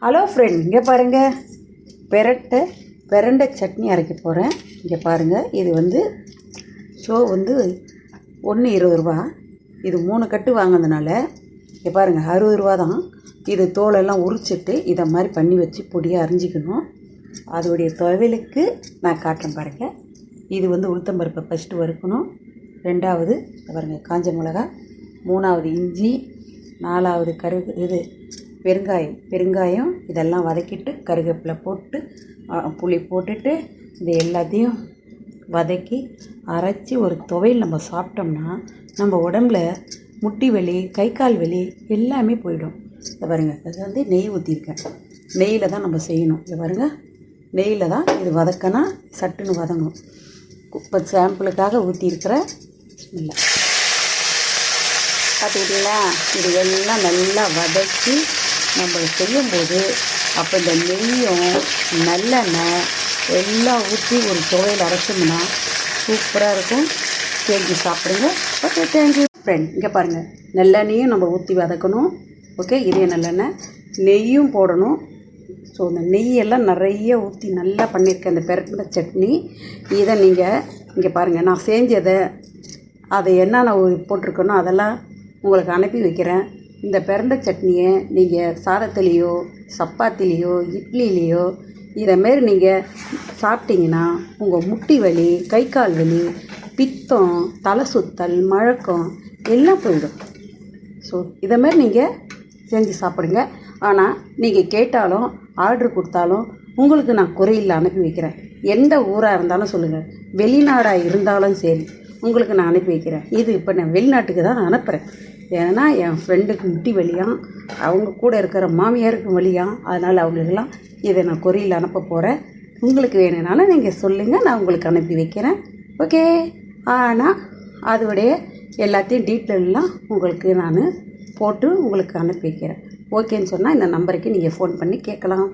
Hello friend, இங்கே பாருங்கள், பிரண்டை சட்னி அரைக்க போகிறேன். இங்கே பாருங்கள், இது வந்து ஒன்று 20 ரூபா. இது 3 கட்டு வாங்கினதுனால இங்கே பாருங்கள் 60 ரூபா தான். இது தோலெல்லாம் உரிச்சிட்டு இதை மாதிரி பண்ணி வச்சு பொடியாக அரிஞ்சிக்கணும். அதோடைய துவையலுக்கு நான் காட்டுறேன் பாருங்கள். இது வந்து உளுத்தம்பருப்பை ஃபஸ்ட்டு வறுக்கணும். 2வது பாருங்கள் காஞ்ச மிளகா, 3வது இஞ்சி, 4வது பெருங்காயம் இதெல்லாம் வதக்கிட்டு கருவேப்பிலை போட்டு புளி போட்டுட்டு இது எல்லாத்தையும் வதக்கி அரைச்சி ஒரு துவையல் நம்ம சாப்பிட்டோம்னா நம்ம உடம்புல முட்டி வலி, கை கால் வலி எல்லாமே போயிடும். இதை பாருங்கள், அது வந்து நெய் ஊற்றிருக்கேன். நெய்யில் தான் நம்ம செய்யணும். இதை பாருங்கள், நெய்யில் தான் இது வதக்கினா சட்டுன்னு வதங்கும். இப்போ சாம்பிளுக்காக ஊற்றிருக்கிற இல்லை பார்த்துக்கிட்டிங்களா. இது எல்லாம் நல்லா வதக்கி நம்ம செய்யும்போது அப்போ இந்த நெய்யும் நல்லெண்ணெய் எல்லாம் ஊற்றி ஒரு துவையல் அரைச்சோம்னா சூப்பராக இருக்கும். செஞ்சு சாப்பிடுங்க. Okay, thank you friend. இங்கே பாருங்கள், நல்லெண்ணையும் நம்ம ஊற்றி வதக்கணும். ஓகே, இதே நல்லெண்ணெய், நெய்யும் போடணும். ஸோ இந்த நெய்யெல்லாம் நிறைய ஊற்றி நல்லா பண்ணியிருக்கேன் இந்த பிரண்டை சட்னி. இதை நீங்கள் இங்கே பாருங்கள், நான் செஞ்சதை அதை என்னென்ன போட்டிருக்கணும் அதெல்லாம் உங்களுக்கு அனுப்பி வைக்கிறேன். இந்த பிரண்டை சட்னியை நீங்கள் சாதத்துலேயோ சப்பாத்திலேயோ இட்லிலேயோ இதேமாரி நீங்கள் சாப்பிட்டீங்கன்னா உங்கள் முட்டி வலி, கை கால் வலி, பித்தம், தலை சுத்தல், மழக்கம் எல்லாம் போயிடும். ஸோ இதேமாரி நீங்கள் செஞ்சு சாப்பிடுங்க. ஆனால் நீங்கள் கேட்டாலும் ஆர்டர் கொடுத்தாலும் உங்களுக்கு நான் குறையில் அனுப்பி வைக்கிறேன். எந்த ஊராக இருந்தாலும் சொல்லுங்கள், வெளிநாடாக இருந்தாலும் சரி உங்களுக்கு நான் அனுப்பி வைக்கிறேன். இது இப்போ நான் வெளிநாட்டுக்கு தான் நான் அனுப்புகிறேன். ஏன்னா என் ஃப்ரெண்டுக்கு முட்டி வலியாம், அவங்க கூட இருக்கிற மாமியாருக்கு வலியாம். அதனால் அவங்களுக்கெல்லாம் இதை நான் கொரியில் அனுப்ப போகிறேன். உங்களுக்கு வேணும்னாலும் நீங்கள் சொல்லுங்கள், நான் உங்களுக்கு அனுப்பி வைக்கிறேன். ஓகே, ஆனால் அதோடைய எல்லாத்தையும் டீட்டெயிலெலாம் உங்களுக்கு நான் போட்டு உங்களுக்கு அனுப்பி வைக்கிறேன். ஓகேன்னு சொன்னால் இந்த நம்பருக்கு நீங்கள் ஃபோன் பண்ணி கேட்கலாம்.